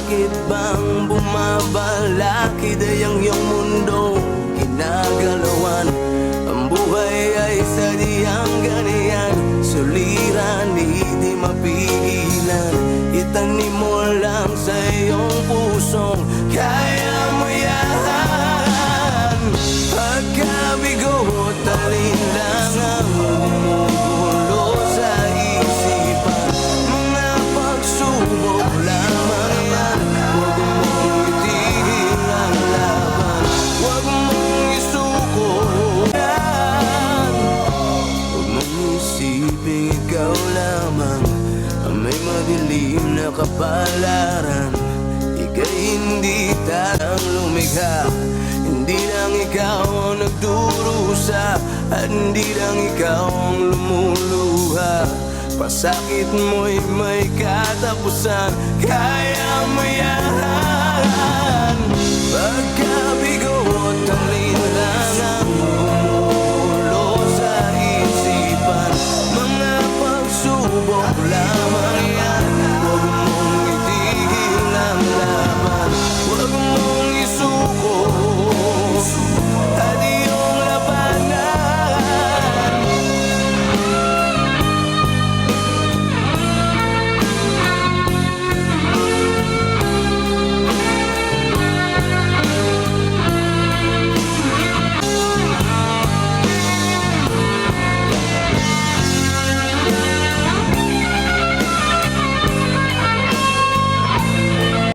Bakit bang bumabalakid ay ang iyong mundo ginagalawan? Ang buhay ay sadyang ganyan, suliran, hindi mapigilan. Itanim mo lang sa iyong pusong kaya mo yan. Pagkabigo, talin lang ang bumubulo sa isipan. Mga pagsubok lamang yan, huwag mong itigil ang laban. Huwag mong isuko yan. Huwag mong isipin ikaw lamang ang may madilim na kapalaran. Ika'y hindi tayang lumikha, hindi lang ikaw ang nagdurusa, at hindi lang ikaw ang lumuluha. Pasakit mo'y may katapusan, kaya mo yan.